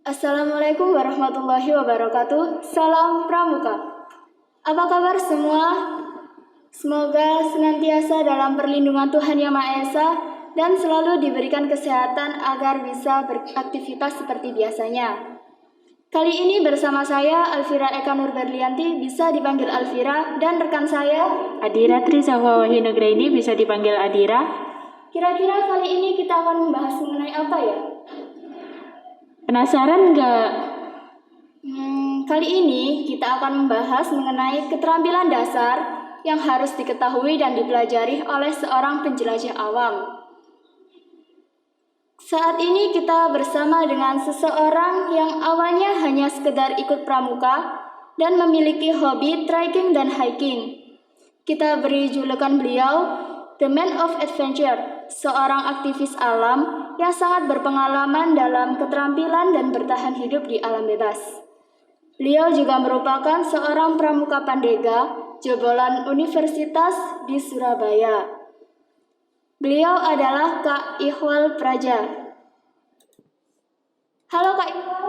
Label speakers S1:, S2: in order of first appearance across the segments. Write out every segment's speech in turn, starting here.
S1: Assalamualaikum warahmatullahi wabarakatuh. Salam Pramuka. Apa kabar semua? Semoga senantiasa dalam perlindungan Tuhan Yang Maha Esa dan selalu diberikan kesehatan agar bisa beraktivitas seperti biasanya. Kali ini bersama saya Alfira Eka Nurberlianti, bisa dipanggil Alfira, dan rekan saya
S2: Adira Trisahwawahi Nugraini, bisa dipanggil Adira.
S1: Kira-kira kali ini kita akan membahas mengenai apa ya?
S2: Penasaran nggak?
S1: Kali ini kita akan membahas mengenai keterampilan dasar yang harus diketahui dan dipelajari oleh seorang penjelajah awam. Saat ini kita bersama dengan seseorang yang awalnya hanya sekedar ikut pramuka dan memiliki hobi trekking dan hiking. Kita beri julukan beliau The Man of Adventure, seorang aktivis alam yang sangat berpengalaman dalam keterampilan dan bertahan hidup di alam bebas. Beliau juga merupakan seorang pramuka Pandega, jebolan universitas di Surabaya. Beliau adalah Kak Ikhwal Praja. Halo Kak Ikhwal,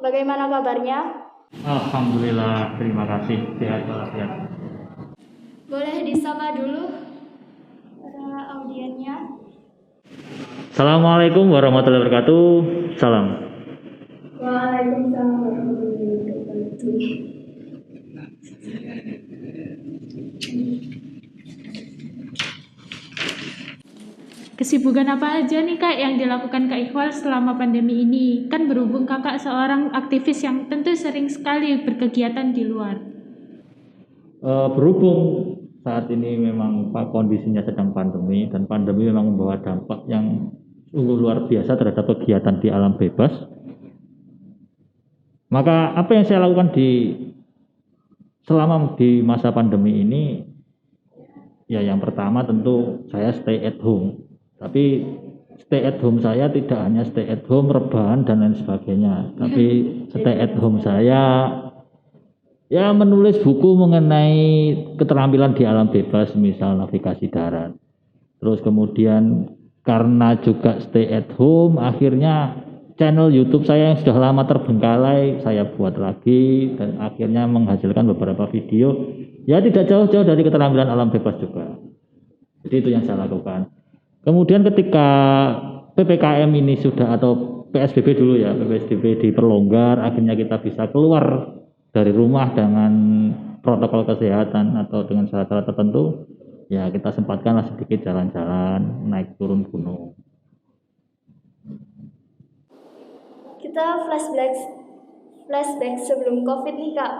S1: bagaimana kabarnya?
S3: Alhamdulillah, terima kasih, sehat walafiat.
S1: Boleh disapa dulu para audiennya.
S3: Assalamualaikum warahmatullahi wabarakatuh. Salam.
S1: Waalaikumsalam warahmatullahi wabarakatuh.
S2: Kesibukan apa aja nih Kak yang dilakukan Kak Ikhwal selama pandemi ini? Kan berhubung Kakak seorang aktivis yang tentu sering sekali berkegiatan di luar.
S3: Berhubung saat ini memang kondisinya sedang pandemi, dan pandemi memang membawa dampak yang sungguh luar biasa terhadap kegiatan di alam bebas. Maka apa yang saya lakukan selama di masa pandemi ini, ya yang pertama tentu saya stay at home. Tapi stay at home saya tidak hanya stay at home, rebahan dan lain sebagainya. Tapi stay at home saya ya menulis buku mengenai keterampilan di alam bebas, misal navigasi darat. Terus kemudian karena juga stay at home, akhirnya channel YouTube saya yang sudah lama terbengkalai saya buat lagi, dan akhirnya menghasilkan beberapa video. Ya tidak jauh-jauh dari keterampilan alam bebas juga. Jadi itu yang saya lakukan. Kemudian ketika PPKM ini sudah, atau PSBB dulu ya, PSBB diperlonggar, akhirnya kita bisa keluar dari rumah dengan protokol kesehatan atau dengan syarat-syarat tertentu, ya kita sempatkanlah sedikit jalan-jalan, naik turun gunung.
S1: Kita flashback sebelum COVID nih Kak.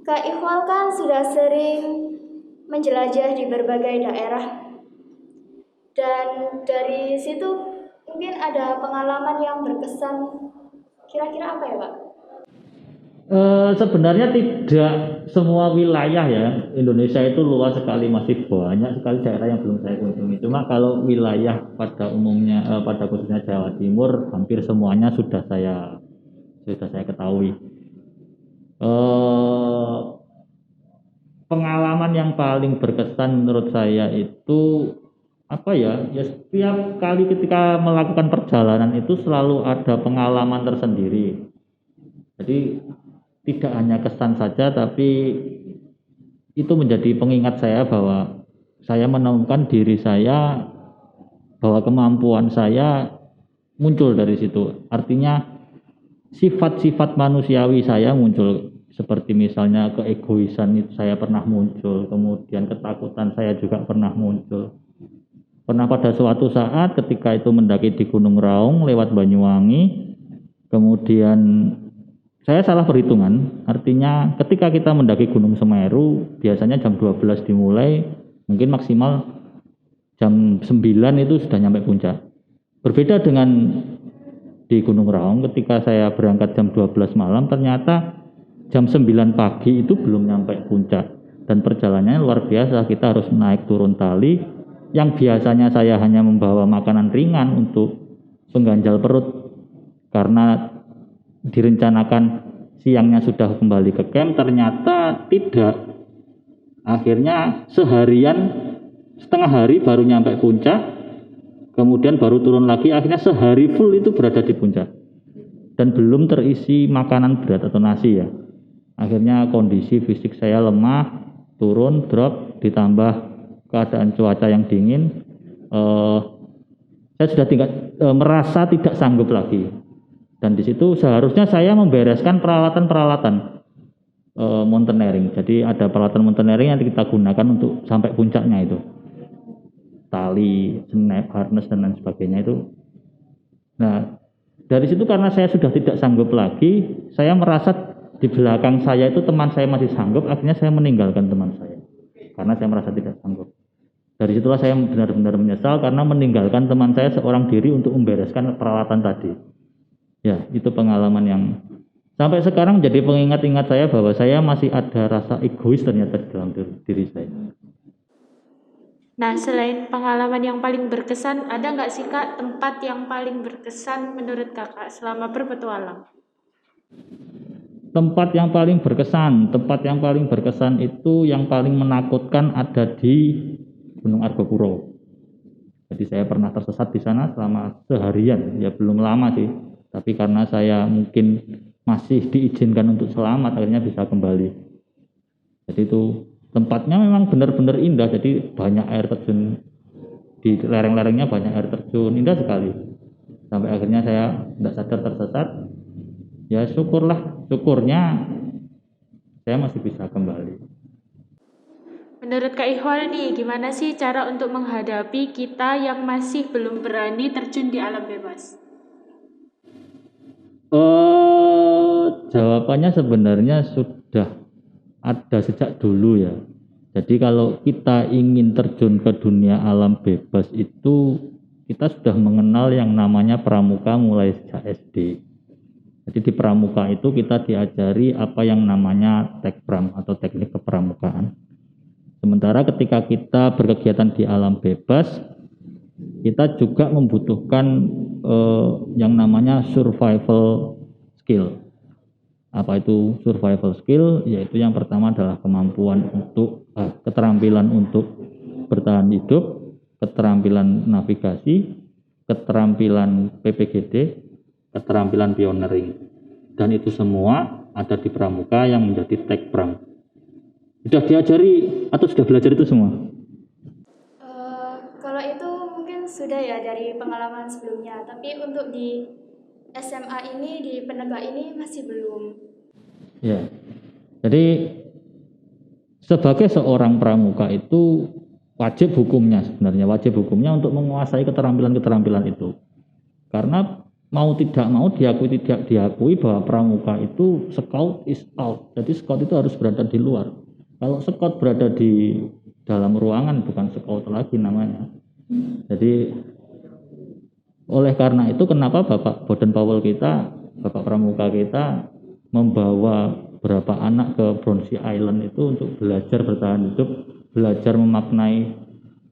S1: Kak Ikhwal kan sudah sering menjelajah di berbagai daerah. Dan dari situ mungkin ada pengalaman yang berkesan. Kira-kira apa ya Pak?
S3: Sebenarnya tidak semua wilayah ya, Indonesia itu luas sekali, masih banyak sekali daerah yang belum saya kunjungi. Cuma kalau wilayah pada umumnya, pada khususnya Jawa Timur, hampir semuanya sudah saya ketahui. Pengalaman yang paling berkesan menurut saya itu apa ya? Ya setiap kali ketika melakukan perjalanan itu selalu ada pengalaman tersendiri. Jadi tidak hanya kesan saja, tapi itu menjadi pengingat saya bahwa saya menemukan diri saya, bahwa kemampuan saya muncul dari situ. Artinya sifat-sifat manusiawi saya muncul, seperti misalnya keegoisan itu saya pernah muncul, kemudian ketakutan saya juga pernah muncul. Pernah pada suatu saat ketika itu mendaki di Gunung Raung lewat Banyuwangi, kemudian saya salah perhitungan, artinya ketika kita mendaki Gunung Semeru biasanya jam 12 dimulai, mungkin maksimal jam 9 itu sudah nyampe puncak. Berbeda dengan di Gunung Raung, ketika saya berangkat jam 12 malam, ternyata jam 9 pagi itu belum nyampe puncak. Dan perjalanannya luar biasa, kita harus naik turun tali, yang biasanya saya hanya membawa makanan ringan untuk pengganjal perut, karena direncanakan siangnya sudah kembali ke camp, ternyata tidak. Akhirnya setengah hari baru nyampe puncak, kemudian baru turun lagi, akhirnya sehari full itu berada di puncak. dan belum terisi makanan berat atau nasi ya. Akhirnya kondisi fisik saya lemah, turun, drop, ditambah keadaan cuaca yang dingin, saya sudah merasa tidak sanggup lagi. Dan di situ seharusnya saya membereskan peralatan-peralatan mountaineering. Jadi ada peralatan mountaineering yang kita gunakan untuk sampai puncaknya itu, tali, snap, harness dan lain sebagainya itu. Nah, dari situ karena saya sudah tidak sanggup lagi, saya merasa di belakang saya itu teman saya masih sanggup, akhirnya saya meninggalkan teman saya karena saya merasa tidak sanggup. Dari situlah saya benar-benar menyesal karena meninggalkan teman saya seorang diri untuk membereskan peralatan tadi. Ya, itu pengalaman yang sampai sekarang jadi pengingat-ingat saya bahwa saya masih ada rasa egois ternyata di dalam diri saya.
S2: Nah, selain pengalaman yang paling berkesan, ada nggak sih Kak tempat yang paling berkesan menurut Kakak selama berpetualang?
S3: Tempat yang paling berkesan itu yang paling menakutkan ada di Gunung Argopuro. Jadi saya pernah tersesat di sana selama seharian, ya belum lama sih, tapi karena saya mungkin masih diizinkan untuk selamat, akhirnya bisa kembali. Jadi itu tempatnya memang benar-benar indah, jadi banyak air terjun, di lereng-lerengnya banyak air terjun, indah sekali. Sampai akhirnya saya tidak sadar tersesat, ya syukurnya saya masih bisa kembali.
S2: Menurut Kak Ihwal nih, gimana sih cara untuk menghadapi kita yang masih belum berani terjun di alam bebas?
S3: Jawabannya sebenarnya sudah ada sejak dulu ya. Jadi kalau kita ingin terjun ke dunia alam bebas itu kita sudah mengenal yang namanya pramuka mulai sejak SD. Jadi di pramuka itu kita diajari apa yang namanya tekpram atau teknik kepramukaan. Sementara ketika kita berkegiatan di alam bebas, kita juga membutuhkan yang namanya survival skill. Apa itu survival skill? Yaitu yang pertama adalah kemampuan untuk keterampilan untuk bertahan hidup, keterampilan navigasi, keterampilan PPGD, keterampilan pioneering. Dan itu semua ada di pramuka yang menjadi tekpram. Sudah diajari atau sudah belajar itu semua?
S1: Kalau itu mungkin sudah ya dari pengalaman sebelumnya, tapi untuk di SMA ini, di penegak ini masih belum.
S3: Ya, jadi sebagai seorang pramuka itu wajib hukumnya untuk menguasai keterampilan-keterampilan itu. Karena mau tidak mau diakui bahwa pramuka itu scout is out. Jadi scout itu harus berada di luar. Kalau scout berada di dalam ruangan bukan scout lagi namanya. Jadi oleh karena itu kenapa Bapak Boden Powell kita, Bapak Pramuka kita membawa beberapa anak ke Brownsea Island itu untuk belajar bertahan hidup, belajar memaknai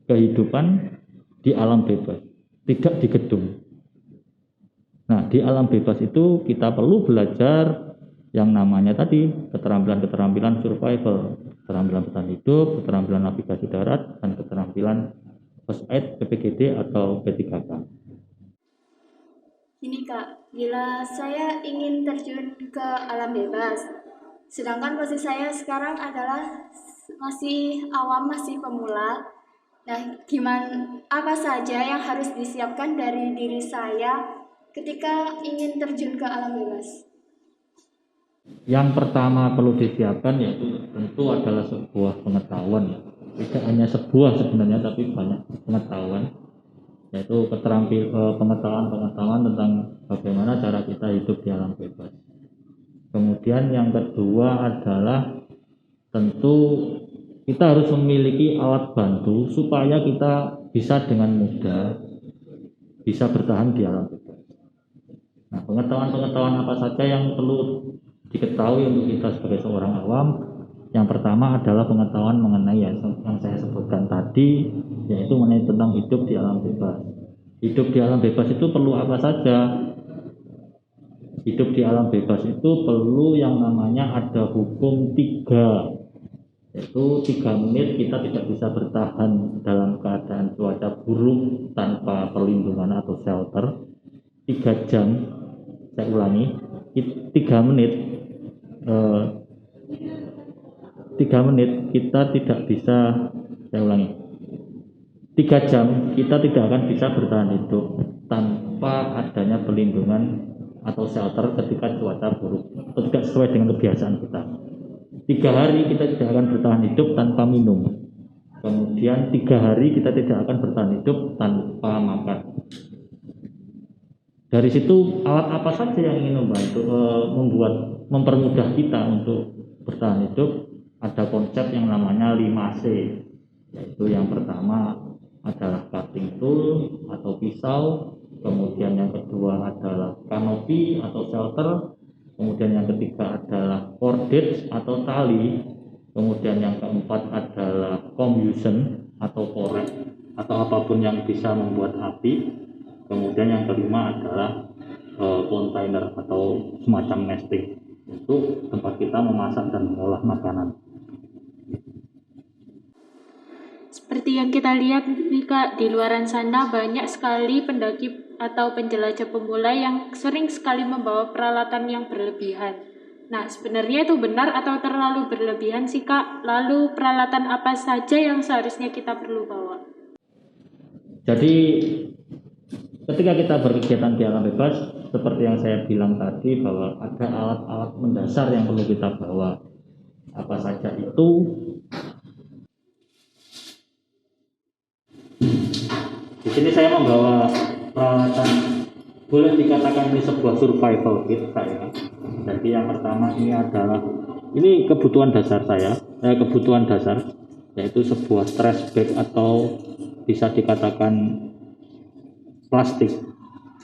S3: kehidupan di alam bebas, tidak di gedung. Nah, di alam bebas itu kita perlu belajar yang namanya tadi keterampilan-keterampilan survival, keterampilan bertahan hidup, keterampilan navigasi darat, dan keterampilan first aid, PPGD atau P3K.
S1: Ini Kak, bila saya ingin terjun ke alam bebas, sedangkan posisi saya sekarang adalah masih awam, masih pemula. Nah, apa saja yang harus disiapkan dari diri saya ketika ingin terjun ke alam bebas?
S3: Yang pertama perlu disiapkan yaitu tentu adalah sebuah pengetahuan, tidak hanya sebuah sebenarnya tapi banyak pengetahuan, yaitu pengetahuan tentang bagaimana cara kita hidup di alam bebas. Kemudian yang kedua adalah tentu kita harus memiliki alat bantu supaya kita bisa dengan mudah bisa bertahan di alam bebas. Nah, pengetahuan apa saja yang perlu diketahui untuk kita sebagai seorang awam? Yang pertama adalah pengetahuan mengenai yang saya sebutkan tadi, yaitu mengenai tentang hidup di alam bebas. Hidup di alam bebas itu perlu apa saja? Hidup di alam bebas itu perlu yang namanya ada hukum 3, yaitu 3 menit kita tidak bisa bertahan dalam keadaan cuaca buruk tanpa perlindungan atau shelter. 3 jam Saya ulangi, 3 menit 3 menit kita tidak bisa, saya ulangi, 3 jam kita tidak akan bisa bertahan hidup tanpa adanya perlindungan atau shelter ketika cuaca buruk atau tidak sesuai dengan kebiasaan kita. 3 hari kita tidak akan bertahan hidup tanpa minum. Kemudian 3 hari kita tidak akan bertahan hidup tanpa makan. Dari situ alat apa saja yang ingin membantu mempermudah kita untuk bertahan hidup? Ada konsep yang namanya 5C, yaitu yang pertama adalah cutting tool atau pisau, kemudian yang kedua adalah kanopi atau shelter, kemudian yang ketiga adalah cordage atau tali, kemudian yang keempat adalah combustion atau korek atau apapun yang bisa membuat api, kemudian yang kelima adalah kontainer atau semacam nesting untuk tempat kita memasak dan mengolah makanan.
S2: Seperti yang kita lihat nih Kak, di luaran sana banyak sekali pendaki atau penjelajah pemula yang sering sekali membawa peralatan yang berlebihan. Nah, sebenarnya itu benar atau terlalu berlebihan sih Kak? Lalu peralatan apa saja yang seharusnya kita perlu bawa?
S3: Jadi ketika kita berkegiatan di alam bebas, seperti yang saya bilang tadi bahwa ada alat-alat mendasar yang perlu kita bawa. Apa saja itu? Di sini saya membawa peralatan, boleh dikatakan ini sebuah survival kit saya. Jadi yang pertama ini adalah, ini kebutuhan dasar saya, kebutuhan dasar, yaitu sebuah trash bag atau bisa dikatakan plastik.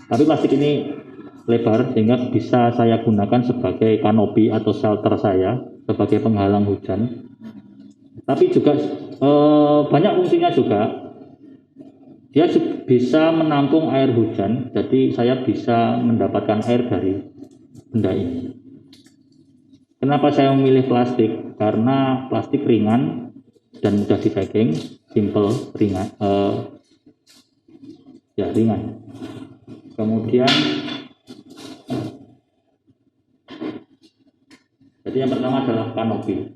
S3: Tapi plastik ini lebar sehingga bisa saya gunakan sebagai kanopi atau shelter saya, sebagai penghalang hujan. Tapi juga banyak fungsinya juga. Dia bisa menampung air hujan, jadi saya bisa mendapatkan air dari benda ini. Kenapa saya memilih plastik? Karena plastik ringan dan mudah di packing, simple, ringan, ringan. Kemudian, jadi yang pertama adalah kanopi.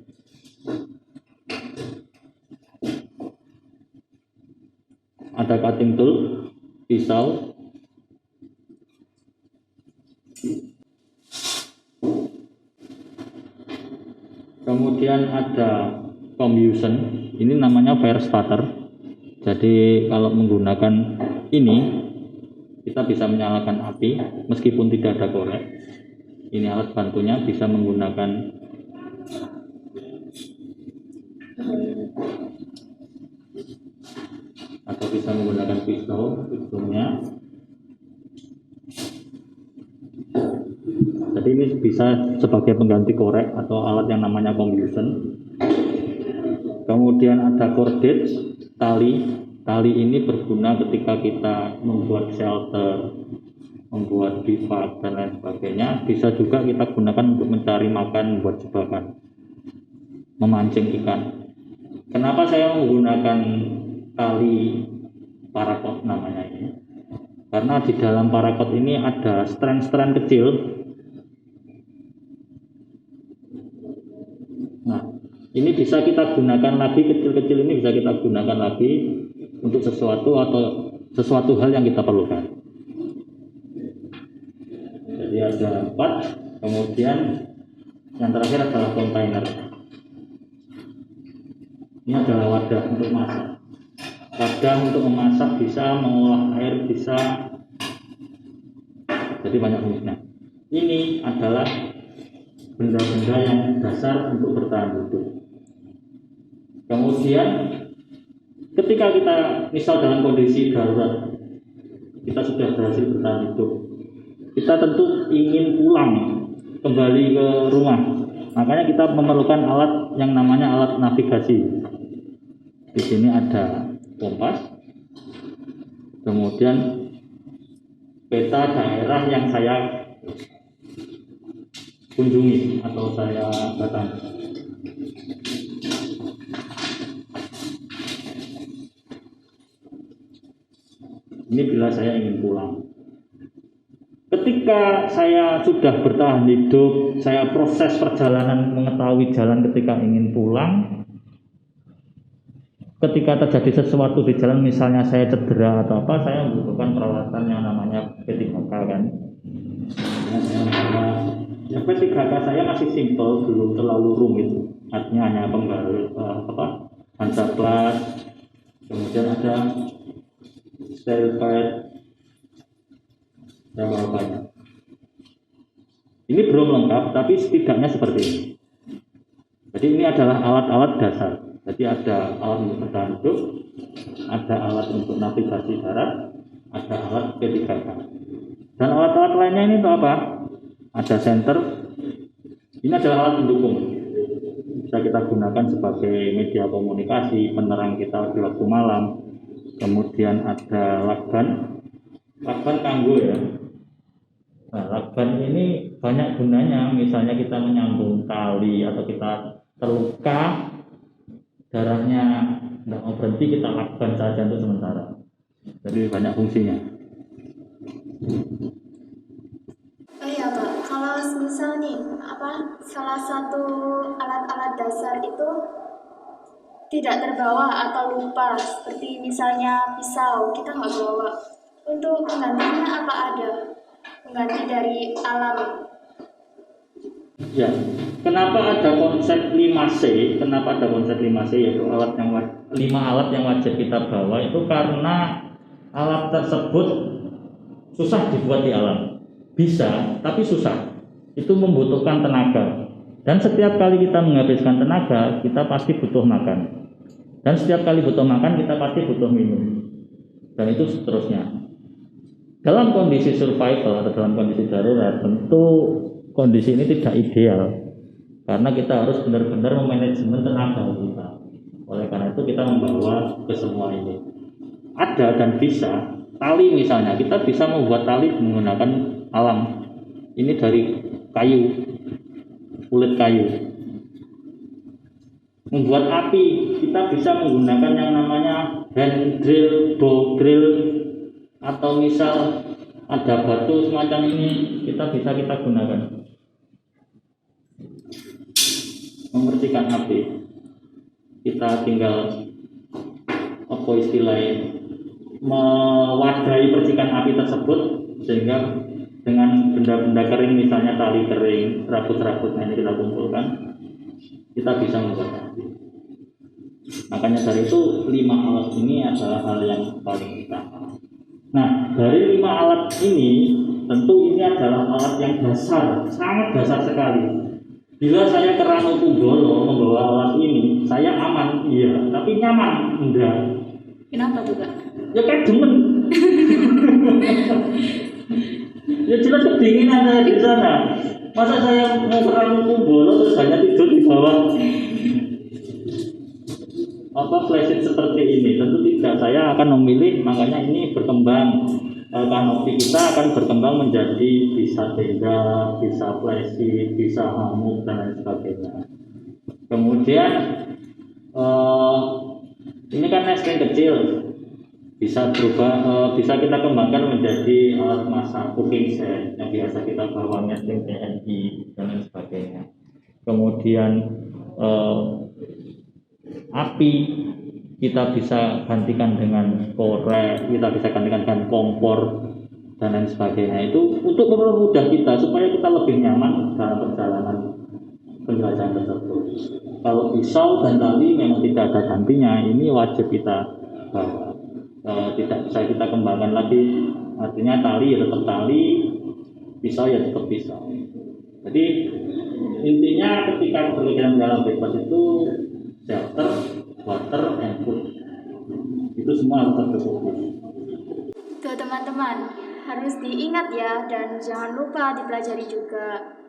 S3: Ada cutting tool, pisau, kemudian ada combustion, ini namanya fire starter. Jadi kalau menggunakan ini kita bisa menyalakan api meskipun tidak ada korek. Ini alat bantunya, bisa menggunakan atau bisa menggunakan pisau ujungnya. Jadi ini bisa sebagai pengganti korek atau alat yang namanya combustion. Kemudian ada cordage, tali. Tali ini berguna ketika kita membuat shelter, membuat bivak dan lain sebagainya. Bisa juga kita gunakan untuk mencari makan, membuat jebakan, memancing ikan. Kenapa saya menggunakan tali parakot namanya ini? Karena di dalam parakot ini ada strand-strand kecil. Nah, ini bisa kita gunakan lagi, kecil-kecil ini bisa kita gunakan lagi untuk sesuatu atau sesuatu hal yang kita perlukan. Jadi ada 4, kemudian yang terakhir adalah kontainer. Ini adalah wadah untuk masak. Wadah untuk memasak, bisa mengolah air, bisa, jadi banyak fungsinya. Ini adalah benda-benda yang dasar untuk bertahan hidup. Kemudian ketika kita misal dalam kondisi darurat, kita sudah berhasil bertahan hidup, kita tentu ingin pulang kembali ke rumah. Makanya kita memerlukan alat yang namanya alat navigasi. Di sini ada kompas, kemudian peta daerah yang saya kunjungi atau saya datangi. Ini bila saya ingin pulang. Ketika ketika saya sudah bertahan hidup, saya proses perjalanan mengetahui jalan ketika ingin pulang. Ketika terjadi sesuatu di jalan, misalnya saya cedera atau apa, saya membutuhkan peralatan yang namanya P3K kan. Ya, P3K saya masih simple, belum terlalu rumit. Artinya hanya pembalut Hansaplast, kemudian ada steril pad, dan banyak. Ini belum lengkap, tapi setidaknya seperti ini. Jadi ini adalah alat-alat dasar. Jadi ada alat untuk bertahan hidup, ada alat untuk navigasi darat, ada alat P3K. Dan alat-alat lainnya ini untuk apa? Ada senter. Ini adalah alat pendukung. Bisa kita gunakan sebagai media komunikasi, penerang kita di waktu malam. Kemudian ada lakban kanggo ya. Nah, lakban ini banyak gunanya. Misalnya kita menyambung tali atau kita terluka, darahnya tidak mau berhenti, kita lakban saja untuk sementara. Jadi banyak fungsinya.
S1: Oh iya Pak, kalau misal nih salah satu alat-alat dasar itu tidak terbawa atau lupa, seperti misalnya pisau, kita nggak bawa. Untuk penggantinya apa ada? Pengganti dari alam.
S3: Ya, kenapa ada konsep 5C? Kenapa ada konsep 5C, yaitu 5 alat yang wajib kita bawa? Itu karena alat tersebut susah dibuat di alam. Bisa, tapi susah. Itu membutuhkan tenaga. Dan setiap kali kita menghabiskan tenaga, kita pasti butuh makan. Dan setiap kali butuh makan, kita pasti butuh minum. Dan itu seterusnya. Dalam kondisi survival atau dalam kondisi darurat, tentu kondisi ini tidak ideal karena kita harus benar-benar memanajemen tenaga kita. Oleh karena itu kita membawa ke semua ini. Ada dan bisa tali, misalnya kita bisa membuat tali menggunakan alam. Ini dari kayu, kulit kayu. Membuat api, kita bisa menggunakan yang namanya hand drill, bow drill, atau misal ada batu semacam ini, kita gunakan. Memercikan api, kita tinggal apa istilahnya, mewadahi percikan api tersebut sehingga dengan benda-benda kering, misalnya tali kering, serabut-serabutnya ini kita kumpulkan, kita bisa membuat api. Makanya dari itu 5 alat ini adalah hal yang paling utama. Nah, dari 5 alat ini tentu ini adalah alat yang dasar, sangat dasar sekali. Bila saya ke Ranupubolo membawa alat ini, saya aman, iya, tapi nyaman, enggak.
S1: Kenapa tuh Kak?
S3: Ya kan demen. Ya jelas kedinginan saya di sana. Masa saya mau ke Ranupubolo terus hanya tidur di bawah flysheet seperti ini? Tentu tidak. Saya akan memilih, makanya ini berkembang. Kanopi kita akan berkembang menjadi bisa tenda, bisa flysheet, bisa hammock dan lain sebagainya. Kemudian ini kan nesting kecil, bisa berubah, bisa kita kembangkan menjadi alat masak cooking set yang biasa kita bawa, nesting TNI dan lain sebagainya. Kemudian api kita bisa gantikan dengan korek, kita bisa gantikan dengan kompor dan lain sebagainya. Itu untuk mempermudah kita supaya kita lebih nyaman dalam perjalanan penjelajahan tersebut. Kalau pisau dan tali memang tidak ada gantinya, ini wajib kita bawa. Tidak bisa kita kembangkan lagi. Artinya tali ya tetap tali, pisau ya tetap pisau. Jadi intinya ketika berkegiatan dalam bebas itu shelter, water, and food, itu semua harus tercukupi.
S1: Tuh teman-teman, harus diingat ya, dan jangan lupa dipelajari juga.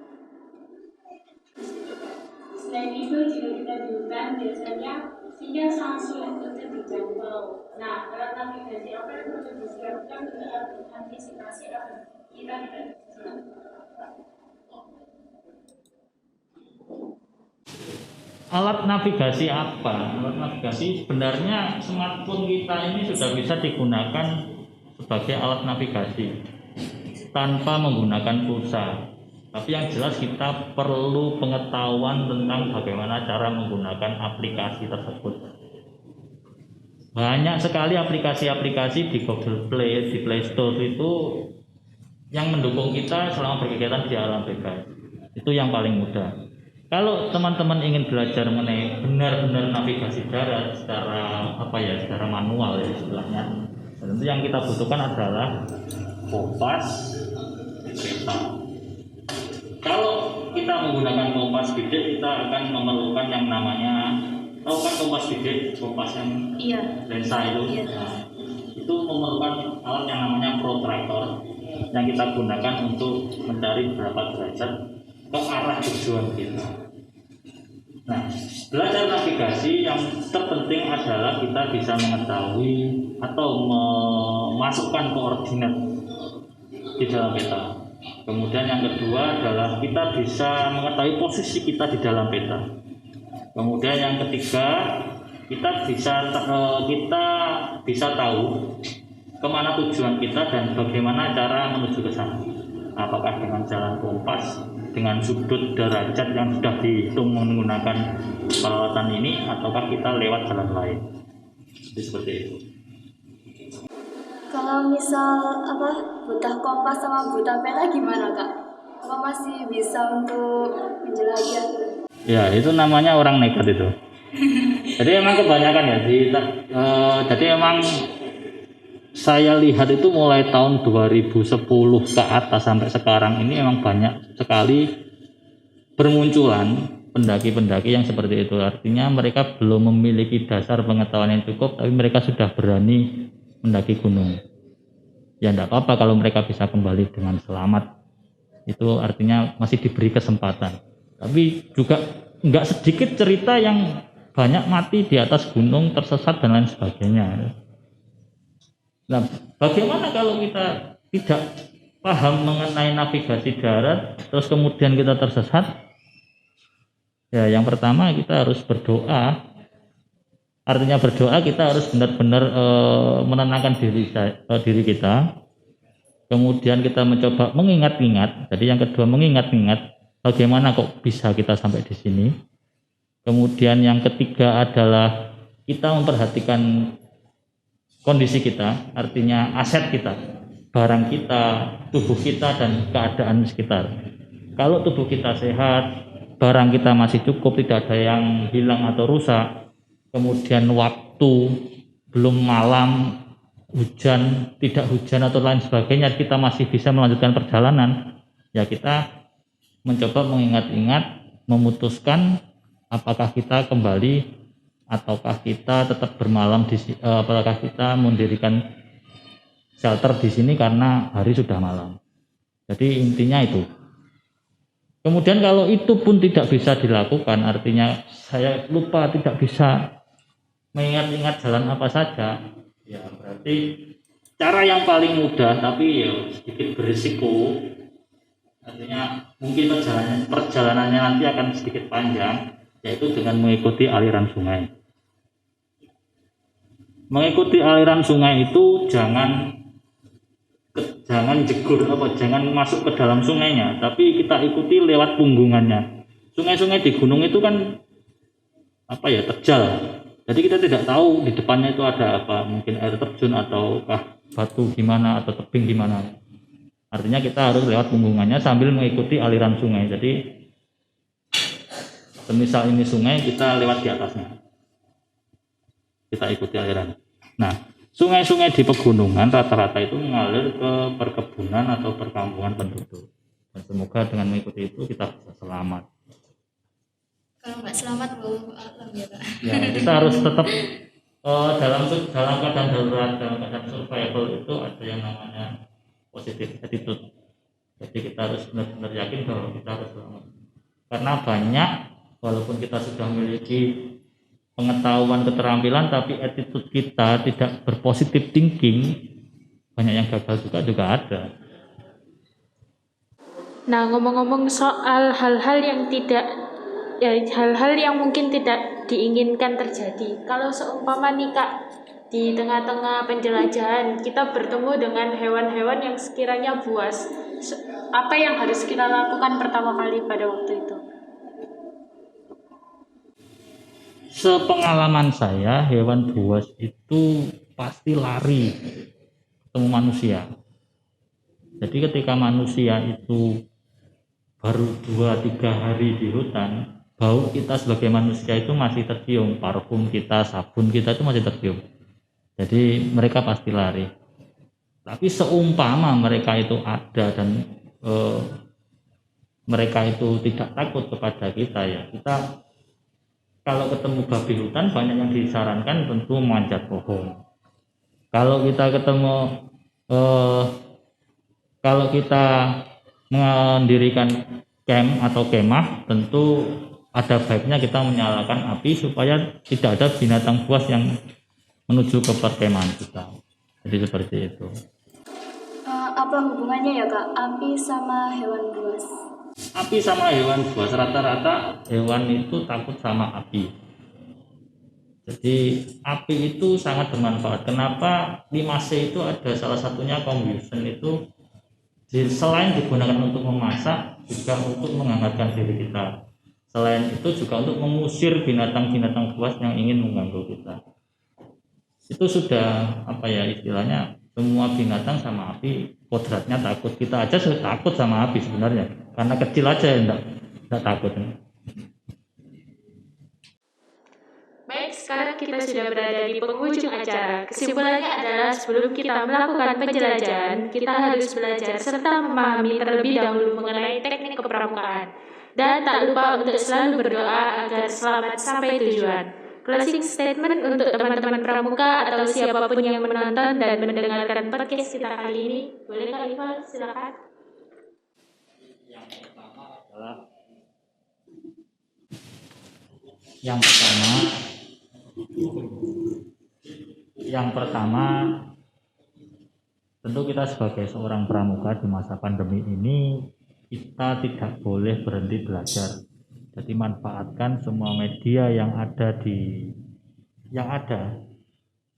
S2: Selain itu, jika kita di hutan, biasanya sinyal sangat sulit untuk dijangkau. Nah, alat navigasi apa yang perlu disiapkan untuk antisipasi agar kita tidak terjebak?
S3: Alat navigasi apa? Alat navigasi sebenarnya smartphone kita ini sudah bisa digunakan sebagai alat navigasi. tanpa menggunakan pulsa. Tapi yang jelas kita perlu pengetahuan tentang bagaimana cara menggunakan aplikasi tersebut. Banyak sekali aplikasi-aplikasi di Google Play, di Play Store itu yang mendukung kita selama berkegiatan di alam bebas. Itu yang paling mudah. Kalau teman-teman ingin belajar mengenai benar-benar navigasi darat secara secara manual ya istilahnya, tentu yang kita butuhkan adalah kompas, peta. Kalau kita menggunakan kompas gede, kita akan memerlukan yang namanya, tahu kan kompas gede, kompas yang lensa itu, itu memerlukan alat yang namanya protractor yang kita gunakan untuk mencari berapa derajat ke arah tujuan kita. Nah, belajar navigasi yang terpenting adalah kita bisa mengetahui atau memasukkan koordinat di dalam peta. Kemudian yang kedua adalah kita bisa mengetahui posisi kita di dalam peta. Kemudian yang ketiga kita bisa tahu kemana tujuan kita dan bagaimana cara menuju ke sana. Apakah dengan jalan kompas, dengan sudut derajat yang sudah dihitung menggunakan peralatan ini, ataukah kita lewat jalan lain. Jadi seperti itu.
S1: Kalau misal buta kompas sama buta peta gimana Kak? Apa masih bisa untuk menjelajah?
S3: Ya, itu namanya orang nekat itu. Jadi emang kebanyakan ya, jadi emang saya lihat itu mulai tahun 2010 ke atas sampai sekarang ini memang banyak sekali bermunculan pendaki-pendaki yang seperti itu. Artinya mereka belum memiliki dasar pengetahuan yang cukup, tapi mereka sudah berani mendaki gunung. Ya enggak apa-apa kalau mereka bisa kembali dengan selamat. Itu artinya masih diberi kesempatan. Tapi juga enggak sedikit cerita yang banyak mati di atas gunung, tersesat dan lain sebagainya. Nah, bagaimana kalau kita tidak paham mengenai navigasi darat, terus kemudian kita tersesat? Ya, yang pertama kita harus berdoa. Artinya berdoa kita harus benar-benar menenangkan diri kita. Kemudian kita mencoba mengingat-ingat. Jadi yang kedua mengingat-ingat bagaimana kok bisa kita sampai di sini. Kemudian yang ketiga adalah kita memperhatikan kondisi kita, artinya aset kita, barang kita, tubuh kita dan keadaan sekitar. Kalau tubuh kita sehat, barang kita masih cukup, tidak ada yang hilang atau rusak, kemudian waktu belum malam, hujan, tidak hujan atau lain sebagainya, kita masih bisa melanjutkan perjalanan, ya kita mencoba mengingat-ingat, memutuskan apakah kita kembali ataukah kita tetap bermalam apakah kita mendirikan shelter di sini karena hari sudah malam. Jadi intinya itu. Kemudian kalau itu pun tidak bisa dilakukan, artinya saya lupa tidak bisa mengingat-ingat jalan apa saja, ya berarti cara yang paling mudah tapi ya sedikit berisiko, artinya mungkin perjalanannya nanti akan sedikit panjang, yaitu dengan mengikuti aliran sungai. Mengikuti aliran sungai itu jangan jangan masuk ke dalam sungainya, tapi kita ikuti lewat punggungannya. Sungai-sungai di gunung itu kan terjal. Jadi kita tidak tahu di depannya itu ada apa, mungkin air terjun ataukah batu gimana atau tebing gimana. Artinya kita harus lewat punggungannya sambil mengikuti aliran sungai. Jadi semisal ini sungai, kita lewat di atasnya, kita ikuti aliran. Nah, sungai-sungai di pegunungan rata-rata itu mengalir ke perkebunan atau perkampungan penduduk. Dan semoga dengan mengikuti itu kita bisa selamat.
S1: Kalau nggak selamat, ya Pak.
S3: Ya, kita harus tetap dalam keadaan darurat, dalam keadaan survival itu ada yang namanya positive attitude. Jadi kita harus benar-benar yakin bahwa kita harus selamat. Karena banyak, walaupun kita sudah memiliki pengetahuan, keterampilan, tapi attitude kita tidak berpositif thinking, banyak yang gagal juga ada.
S2: Nah, ngomong-ngomong soal hal-hal yang mungkin tidak diinginkan terjadi. Kalau seumpama nih Kak, di tengah-tengah penjelajahan kita bertemu dengan hewan-hewan yang sekiranya buas. apa yang harus kita lakukan pertama kali pada waktu itu?
S3: Sepengalaman saya, hewan buas itu pasti lari ketemu manusia. Jadi ketika manusia itu baru 2-3 hari di hutan, bau kita sebagai manusia itu masih tercium, parfum kita, sabun kita itu masih tercium. Jadi mereka pasti lari. Tapi seumpama mereka itu ada dan mereka itu tidak takut kepada kita, ya kita kalau ketemu babi hutan banyak yang disarankan tentu memanjat pohon. Kalau kita ketemu kalau kita mendirikan camp atau kemah, tentu ada baiknya kita menyalakan api supaya tidak ada binatang buas yang menuju ke perkemahan kita. Jadi seperti itu.
S1: Apa hubungannya ya Kak, api sama hewan buas?
S3: Api sama hewan buas, rata-rata hewan itu takut sama api. Jadi api itu sangat bermanfaat. Kenapa 5C itu ada salah satunya combustion itu selain digunakan untuk memasak, juga untuk menghangatkan diri kita. Selain itu juga untuk mengusir binatang-binatang buas yang ingin mengganggu kita. Itu sudah istilahnya semua binatang sama api kodratnya takut. Kita aja sudah takut sama api sebenarnya, karena kecil aja enggak takut.
S2: Baik, sekarang kita sudah berada di penghujung acara. Kesimpulannya adalah sebelum kita melakukan penjelajahan, kita harus belajar serta memahami terlebih dahulu mengenai teknik kepramukaan. Dan tak lupa untuk selalu berdoa agar selamat sampai tujuan. Closing statement untuk teman-teman pramuka atau siapapun yang menonton dan mendengarkan podcast kita kali ini. Boleh Kak Iqbal, silakan.
S3: Yang pertama tentu kita sebagai seorang pramuka di masa pandemi ini kita tidak boleh berhenti belajar. Jadi manfaatkan semua media yang ada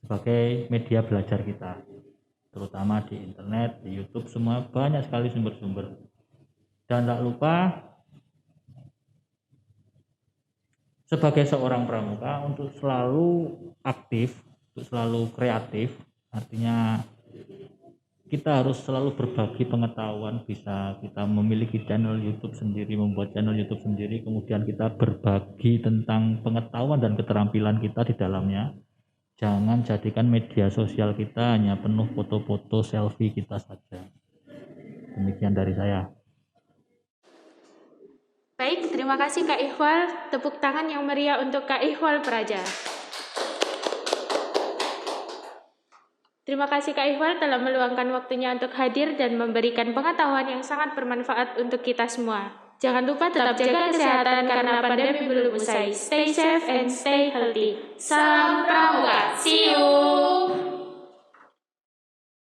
S3: sebagai media belajar kita, terutama di internet, di YouTube, semua banyak sekali sumber-sumber. Dan tak lupa sebagai seorang pramuka untuk selalu aktif, untuk selalu kreatif, artinya kita harus selalu berbagi pengetahuan. Bisa kita memiliki channel YouTube sendiri, membuat channel YouTube sendiri, kemudian kita berbagi tentang pengetahuan dan keterampilan kita di dalamnya. Jangan jadikan media sosial kita hanya penuh foto-foto selfie kita saja. Demikian dari saya.
S2: Baik, terima kasih Kak Iqbal. Tepuk tangan yang meriah untuk Kak Iqbal Praja. Terima kasih Kak Iqbal telah meluangkan waktunya untuk hadir dan memberikan pengetahuan yang sangat bermanfaat untuk kita semua. Jangan lupa tetap jaga kesehatan karena pandemi belum usai. Stay safe and stay healthy. Salam Pramuka. See you.